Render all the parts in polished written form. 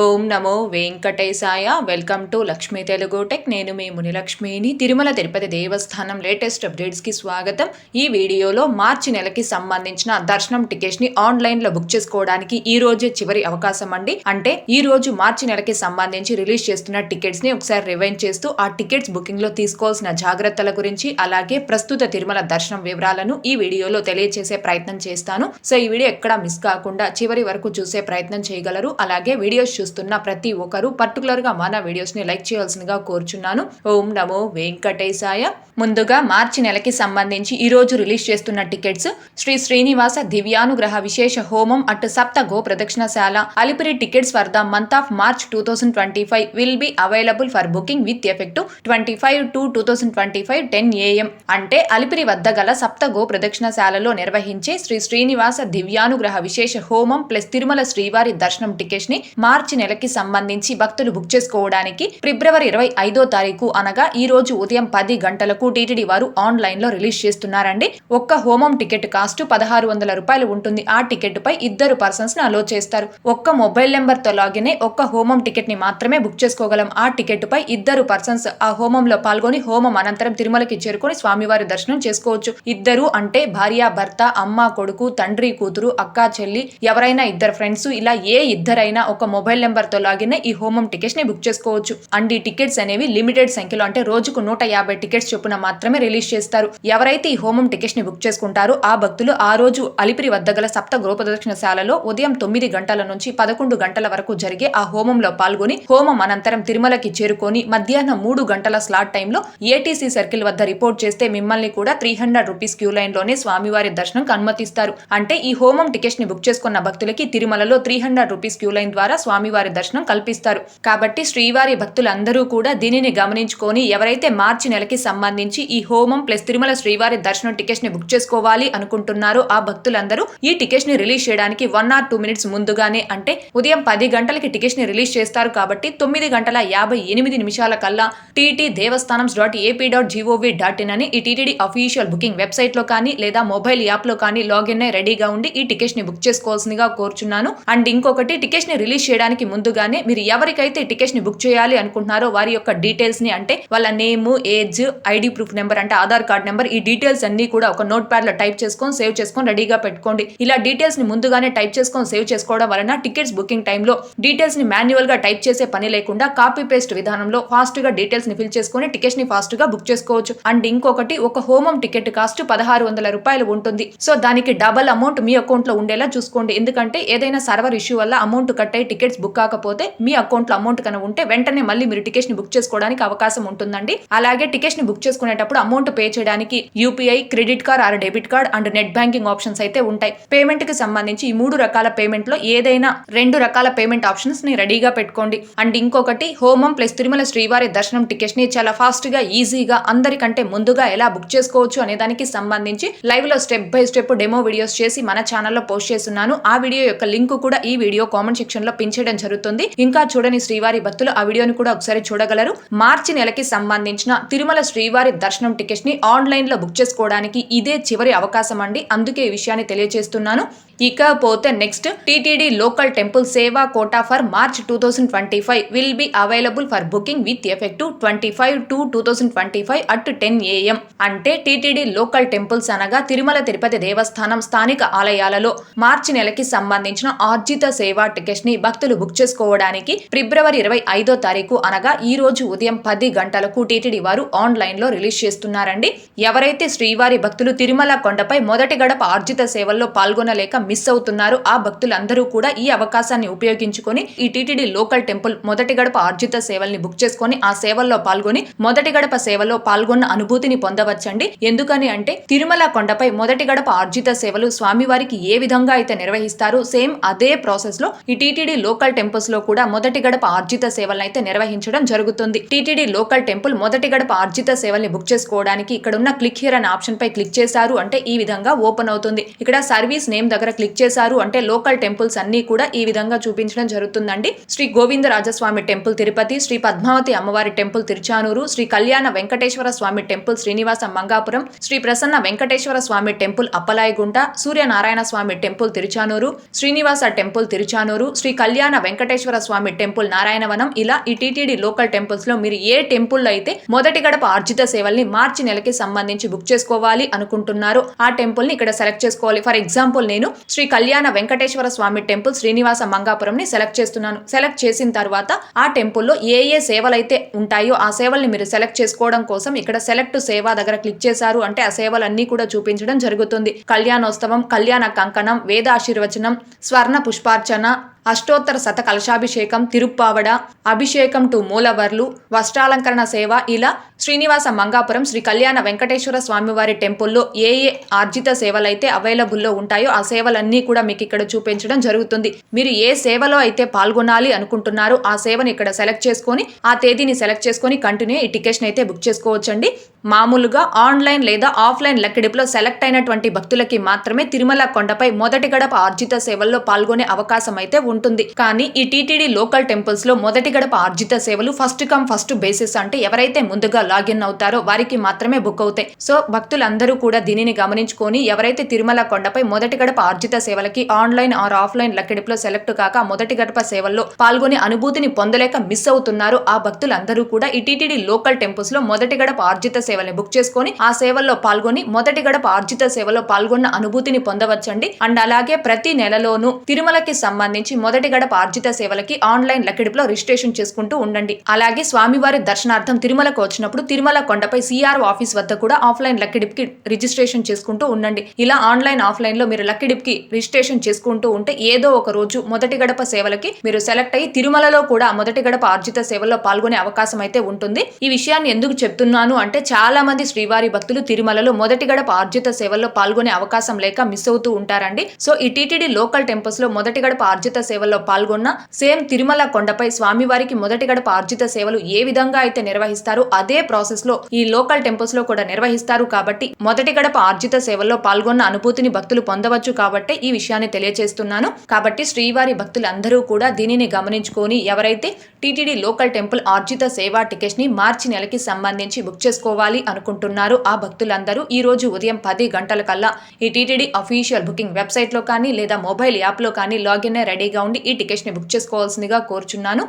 Om Namo Venkatesaya. Welcome to Lakshmi Telugu tech. నేను మీ మునిలక్ష్మిని. తిరుమల తిరుపతి దేవస్థానం latest అప్డేట్స్కి స్వాగతం. ఈ వీడియోలో మార్చి నెలకి సంబంధించిన దర్శనం టికెట్స్ని ఆన్లైన్లో బుక్ చేసుకోవడానికి ఈ రోజే చివరి అవకాశం అండి. అంటే ఈ రోజు మార్చి నెలకి సంబంధించి రిలీజ్ చేస్తున్న టికెట్స్ని ఒకసారి రివైండ్ చేస్తూ ఆ టికెట్స్ బుకింగ్లో తీసుకోవాల్సిన జాగ్రత్తల గురించి, అలాగే ప్రస్తుత తిరుమల దర్శనం వివరాలను ఈ వీడియోలో తెలియజేసే ప్రయత్నం చేస్తాను. సో ఈ వీడియో ఎక్కడా మిస్ కాకుండా చివరి వరకు చూసే ప్రయత్నం చేయగలరు. అలాగే వీడియోస్ చూస్తున్న ప్రతి ఒక్కరు పర్టికులర్ గా మన వీడియోస్ ని లైక్ చేయాల్సిందిగా కోరుచున్నాను. ఓం నమో వెంకటేశాయ. ముందుగా మార్చి నెలకి సంబంధించి ఈ రోజు రిలీజ్ చేస్తున్న టికెట్స్: శ్రీ శ్రీనివాస దివ్యానుగ్రహ విశేష హోమం అట్ సప్త గో ప్రదక్షిణశాల Alipiri. Tickets for the month of March 2025 will be available for booking with effect 25/2/2025 10 AM. అంటే అలిపిరి వద్ద గల సప్త గో ప్రదక్షిణశాలలో నిర్వహించే శ్రీ శ్రీనివాస దివ్యానుగ్రహ విశేష హోమం ప్లస్ తిరుమల శ్రీవారి దర్శనం టికెట్స్ ని మార్చి నెలకి సంబంధించి భక్తులు బుక్ చేసుకోవడానికి ఫిబ్రవరి 25వ తారీఖు అనగా ఈ రోజు ఉదయం 10 గంటలకు టీటీడీ వారు ఆన్లైన్ లో రిలీజ్ చేస్తున్నారండి. ఒక్క హోమం టికెట్ కాస్ట్ 1600 రూపాయలు ఉంటుంది. ఆ టికెట్ పై ఇద్దరు పర్సన్స్ ని అలో చేస్తారు. ఒక్క మొబైల్ నెంబర్ తో లాగిన్ అయి ఒక్క హోమం టికెట్ ని మాత్రమే బుక్ చేసుకోగలం. ఆ టికెట్ పై ఇద్దరు పర్సన్స్ ఆ హోమంలో పాల్గొని హోమం అనంతరం తిరుమలకి చేరుకొని స్వామివారి దర్శనం చేసుకోవచ్చు. ఇద్దరు అంటే భార్య భర్త, అమ్మ కొడుకు, తండ్రి కూతురు, అక్క చెల్లి, ఎవరైనా ఇద్దరు ఫ్రెండ్స్, ఇలా ఏ ఇద్దరైనా ఒక మొబైల్ నెంబర్ తో లాగిన్ ఈ హోమం టికెట్స్ ని బుక్ చేసుకోవచ్చు. అండ్ ఈ టికెట్స్ అనేవి లిమిటెడ్ సంఖ్యలో, అంటే రోజుకు 150 టికెట్స్ చొప్పున మాత్రమే రిలీజ్ చేస్తారు. ఎవరైతే ఈ హోమం టికెట్స్ ని బుక్ చేసుకుంటారో ఆ భక్తులు ఆ రోజు అలిపిరి వద్ద గల సప్త గృహ ప్రదక్షిణశాలలో ఉదయం 9 గంటల నుంచి 11 గంటల వరకు జరిగే ఆ హోమంలో పాల్గొని హోమం అనంతరం తిరుమలకి చేరుకొని మధ్యాహ్నం 3 గంటల స్లాట్ టైంలో ఏటీసీ సర్కిల్ వద్ద రిపోర్ట్ చేస్తే మిమ్మల్ని కూడా 300 రూపీస్ క్యూ లైన్ లోనే స్వామివారి దర్శనంకి అనుమతిస్తారు. అంటే ఈ హోమం టికెట్స్ ని బుక్ చేసుకున్న భక్తులకి తిరుమలలో 300 రూపీస్ క్యూ లైన్ ద్వారా స్వామివారి దర్శనం కల్పిస్తారు. కాబట్టి శ్రీవారి భక్తులందరూ కూడా దీనిని గమనించుకొని ఎవరైతే మార్చి నెలకి సంబంధించి ఈ హోమం ప్లస్ తిరుమల శ్రీవారి దర్శనం టికెట్స్ ని బుక్ చేసుకోవాలి అనుకుంటున్నారో ఆ భక్తులందరూ ఈ టికెట్స్ ని రిలీజ్ చేయడానికి 1 or 2 minutes ముందుగానే, అంటే ఉదయం 10 గంటలకి టికెట్స్ ని రిలీజ్ చేస్తారు కాబట్టి 9:58 కల్లా ttdevastanams.ap.gov.in అని ఈ టీటీడీ అఫీషియల్ బుకింగ్ వెబ్సైట్ లో కానీ లేదా మొబైల్ యాప్ లో కానీ లాగిన్ అయి రెడీగా ఉండి ఈ టికెట్స్ ని బుక్ చేసుకోవాల్సిందిగా కోరుచున్నాను. అండ్ ఇంకొకటి, టికెట్స్ ని రిలీజ్ చేయడానికి ముందుగానే మీరు ఎవరికైతే టికెట్స్ ని బుక్ చేయాలి అనుకుంటున్నారో వారి యొక్క డీటెయిల్స్ ని, అంటే వాళ్ళ name, age, ID proof number అంటే ఆధార్ కార్డ్ నెంబర్, ఈ డీటెయిల్స్ అన్ని కూడా ఒక నోట్ ప్యాడ్ లో టైప్ చేసుకొని సేవ్ చేసుకొని రెడీగా పెట్టుకోండి. ఇలా డీటెయిల్స్ ని ముందుగానే టైప్ చేసుకొని సేవ్ చేసుకోవడం వలన టికెట్స్ బుకింగ్ టైంలో డీటెయిల్స్ ని మాన్యువల్ గా టైప్ చేసే పని లేకుండా కాపీ పేస్ట్ విధానంలో ఫాస్ట్ గా డీటెయిల్స్ ని ఫిల్ చేసుకొని టికెట్స్ ని ఫాస్ట్ గా బుక్ చేసుకోవచ్చు. అండ్ ఇంకొకటి, ఒక హోమం టికెట్ కాస్ట్ 1600 రూపాయలు ఉంటుంది. సో దానికి డబల్ అమౌంట్ మీ అకౌంట్ లో ఉండేలా చూసుకోండి. ఎందుకంటే ఏదైనా సర్వర్ ఇష్యూ వల్ల అమౌంట్ కట్ అయ్యి టికెట్స్ బుక్ కాకపోతే మీ అకౌంట్ లో అమౌంట్ కనుక ఉంటే వెంటనే మళ్ళీ మీరు టికెట్స్ ని బుక్ చేసుకోవడానికి అవకాశం ఉంటుందండి. అలాగే టికెట్స్ ని బుక్ చేసుకునేటప్పుడు అమౌంట్ పే చేయడానికి UPI, credit card or debit card and net banking options అయితే ఉంటాయి. పేమెంట్ కి సంబంధించి ఈ 3 రకాల పేమెంట్ లో ఏదైనా 2 రకాల పేమెంట్ ఆప్షన్స్ ని రెడీగా పెట్టుకోండి. అండ్ ఇంకొకటి, హోమం ప్లస్ తిరుమల శ్రీవారి దర్శనం టికెట్స్ ని చాలా ఫాస్ట్ గా, ఈజీగా, అందరికంటే ముందుగా ఎలా బుక్ చేసుకోవచ్చు అనే దానికి సంబంధించి లైవ్ లో step by step demo videos చేసి మన ఛానల్లో పోస్ట్ చేస్తున్నాను. ఆ వీడియో యొక్క లింక్ కూడా ఈ వీడియో కామెంట్ సెక్షన్ లో పిన్ చేయడం జరుగుతుంది. ఇంకా చూడని శ్రీవారి భక్తులు ఆ వీడియోని కూడా ఒకసారి చూడగలరు. మార్చి నెలకి సంబంధించిన తిరుమల శ్రీవారి దర్శనం టికెట్స్ ని ఆన్లైన్ లో బుక్ చేసుకోవడానికి ఇదే చివరి అవకాశం అండి. అందుకే ఈ విషయాన్ని తెలియజేస్తున్నాను. ఇకపోతే next, TTD local temple seva quota for March 2025 will be available for booking with effect 25/2/2025 at 10 AM. అంటే టీటీడీ లోకల్ టెంపుల్స్ అనగా తిరుమల తిరుపతి దేవస్థానం స్థానిక ఆలయాలలో మార్చి నెలకి సంబంధించిన ఆర్జిత సేవా టికెట్స్ ని భక్తులు బుక్ చేసుకోవడానికి ఫిబ్రవరి 25వ తారీఖు అనగా ఈ రోజు ఉదయం 10 గంటలకు టీటీడీ వారు ఆన్లైన్ లో రిలీజ్ చేస్తున్నారండి. ఎవరైతే శ్రీవారి భక్తులు తిరుమల కొండపై మొదటి గడప ఆర్జిత సేవల్లో పాల్గొనలేక మిస్ అవుతున్నారు ఆ భక్తులందరూ కూడా ఈ అవకాశాన్ని ఉపయోగించుకొని ఈ టీటీడీ లోకల్ టెంపుల్ మొదటి గడప ఆర్జిత సేవల్ని బుక్ చేసుకొని ఆ సేవల్లో పాల్గొని మొదటి గడప సేవలో పాల్గొన్న అనుభూతిని పొందవచ్చండి. ఎందుకని అంటే తిరుమల కొండపై మొదటి గడప ఆర్జిత సేవలు స్వామివారికి ఏ విధంగా అయితే నిర్వహిస్తారు సేమ్ అదే ప్రాసెస్ లో ఈ టీటీడీ లోకల్ టెంపుల్స్ లో కూడా మొదటి గడప ఆర్జిత సేవలను అయితే నిర్వహించడం జరుగుతుంది. టీటీడీ లోకల్ టెంపుల్ మొదటి గడప ఆర్జిత సేవల్ని బుక్ చేసుకోవడానికి ఇక్కడ ఉన్న క్లిక్ హియర్ అనే ఆప్షన్ పై క్లిక్ చేశారు అంటే ఈ విధంగా ఓపెన్ అవుతుంది. ఇక్కడ సర్వీస్ నేమ్ దగ్గర క్లిక్ చేశారు అంటే లోకల్ టెంపుల్స్ అన్ని కూడా ఈ విధంగా చూపించడం జరుగుతుందండి. శ్రీ గోవిందరాజస్వామి టెంపుల్ తిరుపతి, శ్రీ పద్మావతి అమ్మవారి టెంపుల్ తిరుచానూరు, శ్రీ కళ్యాణ వెంకటేశ్వర స్వామి టెంపుల్ శ్రీనివాస మంగాపురం, శ్రీ ప్రసన్న వెంకటేశ్వర స్వామి temple Appalayagunta, Suryanarayana Swamy temple Tiruchanur, Srinivasa temple Tiruchanur, Shri కళ్యాణ వెంకటేశ్వర స్వామి టెంపుల్ నారాయణవనం. ఇలా ఈ టీటీడీ లోకల్ టెంపుల్స్ లో మీరు ఏ టెంపుల్ అయితే మొదటి గడప ఆర్జిత సేవల్ని మార్చి నెలకి సంబంధించి బుక్ చేసుకోవాలి అనుకుంటున్నారు ఆ టెంపుల్ ని ఇక్కడ సెలెక్ట్ చేసుకోవాలి. ఫర్ ఎగ్జాంపుల్ నేను శ్రీ కళ్యాణ వెంకటేశ్వర స్వామి టెంపుల్ శ్రీనివాస మంగాపురం ని సెలెక్ట్ చేస్తున్నాను. సెలెక్ట్ చేసిన తర్వాత ఆ టెంపుల్లో ఏ సేవలు అయితే ఉంటాయో ఆ సేవల్ని మీరు సెలెక్ట్ చేసుకోవడం కోసం ఇక్కడ సెలెక్ట్ సేవ దగ్గర క్లిక్ చేశారు అంటే ఆ సేవలన్నీ కూడా చూపించడం జరుగుతుంది. కళ్యాణోత్సవం, కళ్యాణ కంకణం, వేద ఆశీర్వచనం, స్వర్ణ పుష్పార్చన, అష్టోత్తర శత కలశాభిషేకం, తిరుప్పావడ, అభిషేకం టు మూలవర్లు, వస్త్రాలంకరణ సేవ. ఇలా శ్రీనివాస మంగాపురం శ్రీ కళ్యాణ వెంకటేశ్వర స్వామివారి టెంపుల్లో ఏ ఆర్జిత సేవలైతే అవైలబుల్లో ఉంటాయో ఆ సేవలన్నీ కూడా మీకు ఇక్కడ చూపించడం జరుగుతుంది. మీరు ఏ సేవలో అయితే పాల్గొనాలి అనుకుంటున్నారో ఆ సేవని ఇక్కడ సెలెక్ట్ చేసుకొని ఆ తేదీని సెలెక్ట్ చేసుకొని కంటిన్యూ ఈ టికెట్స్ అయితే బుక్ చేసుకోవచ్చండి. మామూలుగా ఆన్లైన్ లేదా ఆఫ్లైన్ లెక్కడిపులో సెలెక్ట్ అయినటువంటి భక్తులకి మాత్రమే తిరుమల కొండపై మొదటి గడప ఆర్జిత సేవల్లో పాల్గొనే అవకాశం అయితే ఉంటుంది. కానీ ఈ టీటీడీ లోకల్ టెంపుల్స్ లో మొదటి గడప ఆర్జిత సేవలు ఫస్ట్ కమ్ ఫస్ట్ బేసిస్ అంటే ఎవరైతే ముందుగా లాగిన్ అవుతారో వారికి మాత్రమే బుక్ అవుతాయి. సో భక్తులందరూ కూడా దీనిని గమనించుకొని ఎవరైతే తిరుమల కొండపై మొదటి గడప ఆర్జిత సేవలకి ఆన్లైన్ ఆర్ ఆఫ్లైన్ లెక్కడిపులో సెలెక్ట్ కాక మొదటి గడప సేవల్లో పాల్గొనే అనుభూతిని పొందలేక మిస్ అవుతున్నారో ఆ భక్తులందరూ కూడా ఈ టీటీడీ లోకల్ టెంపుల్స్ లో మొదటి గడప ఆర్జిత సేవల్ని బుక్ చేసుకొని ఆ సేవల్లో పాల్గొని మొదటి గడప ఆర్జిత సేవలో పాల్గొన్న అనుభూతిని పొందవచ్చండి. అండ్ అలాగే ప్రతి నెలలోనూ తిరుమలకి సంబంధించి మొదటి గడప ఆర్జిత సేవలకి ఆన్లైన్ లెక్కడిపులో రిజిస్ట్రేషన్ చేసుకుంటూ ఉండండి. అలాగే స్వామివారి దర్శనార్థం తిరుమలకు వచ్చినప్పుడు తిరుమల కొండపై సిఆర్ఓ ఆఫీస్ వద్ద కూడా ఆఫ్లైన్ లెక్కడిప్కి రిజిస్ట్రేషన్ చేసుకుంటూ ఉండండి. ఇలా ఆన్లైన్ ఆఫ్లైన్ లో మీరు లెక్కడిప్కి రిజిస్ట్రేషన్ చేసుకుంటూ ఉంటే ఏదో ఒక రోజు మొదటి గడప సేవలకి మీరు సెలెక్ట్ అయ్యి తిరుమలలో కూడా మొదటి గడప ఆర్జిత సేవల్లో పాల్గొనే అవకాశం అయితే ఉంటుంది. ఈ విషయాన్ని ఎందుకు చెప్తున్నాను అంటే చాలా మంది శ్రీవారి భక్తులు తిరుమలలో మొదటి గడప ఆర్జిత సేవల్లో పాల్గొనే అవకాశం లేక మిస్ అవుతూ ఉంటారండి. సో ఈ టీటీడీ లోకల్ టెంపుల్స్ లో మొదటి గడప ఆర్జిత సేవల్లో పాల్గొన్న సేమ్ తిరుమల కొండపై స్వామివారికి మొదటి గడప ఆర్జిత సేవలు ఏ విధంగా అయితే నిర్వహిస్తారో అదే ప్రాసెస్ లో ఈ లోకల్ టెంపుల్స్ లో కూడా నిర్వహిస్తారు. కాబట్టి మొదటి గడప ఆర్జిత సేవల్లో పాల్గొన్న అనుభూతిని భక్తులు పొందవచ్చు కాబట్టి ఈ విషయాన్ని తెలియజేస్తున్నాను. కాబట్టి శ్రీవారి భక్తులందరూ కూడా దీనిని గమనించుకొని ఎవరైతే టీటీడీ లోకల్ టెంపుల్ ఆర్జిత సేవా టికెట్స్ ని మార్చి నెలకి సంబంధించి బుక్ చేసుకోవాలి అనుకుంటున్నారు ఆ భక్తులందరూ ఈ రోజు ఉదయం 10 గంటల కల్లా ఈ టీటీడీ అఫీషియల్ బుకింగ్ వెబ్సైట్ లో కానీ లేదా మొబైల్ యాప్ లో కానీ లాగిన్ రెడీగా ఉండి ఈ టికెట్స్ ని బుక్ చేసుకోవాల్సిందిగా కోరుచున్నాను.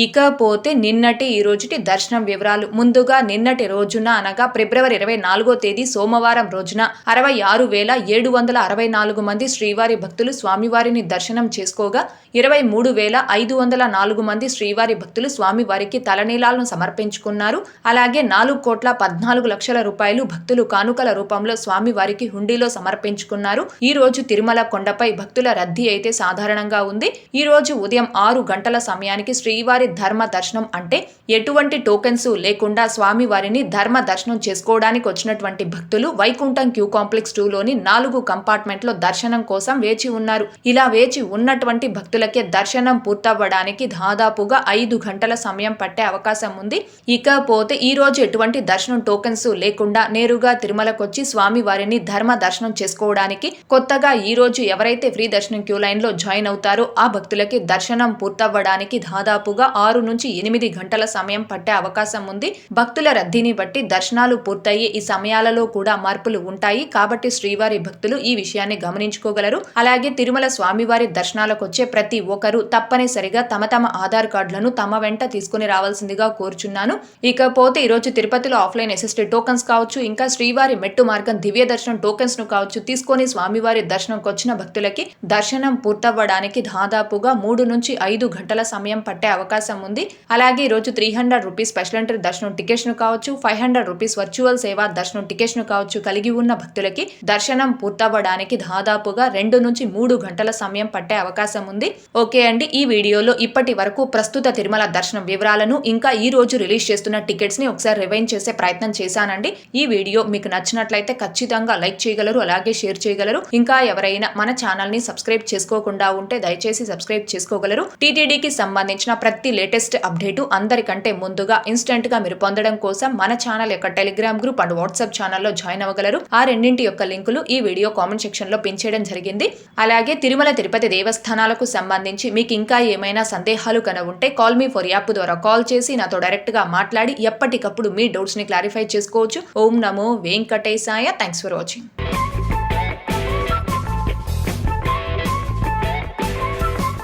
ఇకపోతే నిన్నటి ఈ రోజుటి దర్శనం వివరాలు. ముందుగా నిన్నటి రోజున అనగా ఫిబ్రవరి 24వ తేదీ సోమవారం రోజున 66,764 మంది శ్రీవారి భక్తులు స్వామివారిని దర్శనం చేసుకోగా 23,504 మంది శ్రీవారి భక్తులు స్వామివారికి తలనీలాలను సమర్పించుకున్నారు. అలాగే 4,14,00,000 రూపాయలు భక్తులు కానుకల రూపంలో స్వామివారికి హుండీలో సమర్పించుకున్నారు. ఈ రోజు తిరుమల కొండపై భక్తుల రద్దీ అయితే సాధారణంగా ఉంది. ఈ రోజు ఉదయం 6 గంటల సమయానికి శ్రీవారి ధర్మ దర్శనం అంటే ఎటువంటి టోకెన్స్ లేకుండా స్వామివారిని ధర్మ దర్శనం చేసుకోవడానికి వచ్చినటువంటి భక్తులు వైకుంఠం క్యూ కాంప్లెక్స్ 2 లోని 4 కంపార్ట్మెంట్ లో దర్శనం కోసం వేచి ఉన్నారు. ఇలా వేచి ఉన్నటువంటి భక్తులకే దర్శనం పూర్తవ్వడానికి దాదాపుగా 5 గంటల సమయం పట్టే అవకాశం ఉంది. ఇకపోతే ఈ రోజు ఎటువంటి దర్శనం టోకెన్స్ లేకుండా నేరుగా తిరుమలకు వచ్చి స్వామివారిని ధర్మ దర్శనం చేసుకోవడానికి కొత్తగా ఈ రోజు ఎవరైతే ఫ్రీ దర్శనం క్యూ లైన్ లో జాయిన్ అవుతారో ఆ భక్తులకి దర్శనం పూర్తవ్వడానికి దాదాపుగా 6 నుంచి 8 గంటల సమయం పట్టే అవకాశం ఉంది. భక్తుల రద్దీని బట్టి దర్శనాలు పూర్తయ్యే ఈ సమయాలలో కూడా మార్పులు ఉంటాయి. కాబట్టి శ్రీవారి భక్తులు ఈ విషయాన్ని గమనించుకోగలరు. అలాగే తిరుమల స్వామివారి దర్శనాలకు వచ్చే ప్రతి ఒక్కరూ తప్పనిసరిగా తమ ఆధార్ కార్డులను తమ వెంట తీసుకుని రావాల్సిందిగా కోరుచున్నాను. ఇకపోతే ఈరోజు తిరుపతిలో ఆఫ్లైన్ ఎస్ఎస్టీ టోకన్స్ కావచ్చు, ఇంకా శ్రీవారి మెట్టు మార్గం దివ్య దర్శనం టోకెన్స్ ను కావచ్చు తీసుకొని స్వామివారి దర్శనంకి వచ్చిన భక్తులకి దర్శనం పూర్తవ్వడానికి దాదాపుగా 3 నుంచి 5 గంటల సమయం పట్టే అవకాశం ఉంది. అలాగే ఈరోజు 300 రూపీస్ స్పెషల్ ఎంట్రీ దర్శనం టికెట్స్ ను కావచ్చు, 500 రూపీస్ వర్చువల్ సేవా దర్శనం టికెట్స్ ను కావచ్చు కలిగి ఉన్న భక్తులకి దర్శనం పూర్తవ్వడానికి దాదాపుగా 2 నుంచి 3 గంటల సమయం పట్టే అవకాశం ఉంది. ఓకే అండి, ఈ వీడియోలో ఇప్పటి వరకు ప్రస్తుత తిరుమల దర్శనం వివరాలను ఇంకా ఈ రోజు రిలీజ్ చేస్తున్న టికెట్స్ ని ఒకసారి రివైండ్ చేసే ప్రయత్నం ప్రయత్నం చేశానండి. ఈ వీడియో మీకు నచ్చినట్లయితే ఖచ్చితంగా లైక్ చేయగలరు, అలాగే షేర్ చేయగలరు. ఇంకా ఎవరైనా మన ఛానల్ ని సబ్స్క్రైబ్ చేసుకోకుండా ఉంటే దయచేసి సబ్స్క్రైబ్ చేసుకోగలరు. టీటీడీకి సంబంధించిన ప్రతి లేటెస్ట్ అప్డేటు అందరికంటే ముందుగా ఇన్స్టెంట్ గా మీరు పొందడం కోసం మన ఛానల్ యొక్క టెలిగ్రామ్ గ్రూప్ అండ్ వాట్సాప్ ఛానల్లో జాయిన్ అవ్వగలరు. ఆ రెండింటి యొక్క లింకులు ఈ వీడియో కామెంట్ సెక్షన్ లో పిన్ చేయడం జరిగింది. అలాగే తిరుమల తిరుపతి దేవస్థానాలకు సంబంధించి మీకు ఇంకా ఏమైనా సందేహాలు కన ఉంటే కాల్ మీ ఫర్ యాప్ ద్వారా కాల్ చేసి నాతో డైరెక్ట్ గా మాట్లాడి ఎప్పటికప్పుడు మీ డౌట్స్ ని క్లారిఫై చేసుకోవచ్చు. ఓం నమో వెంకటేశాయ. Thanks for watching.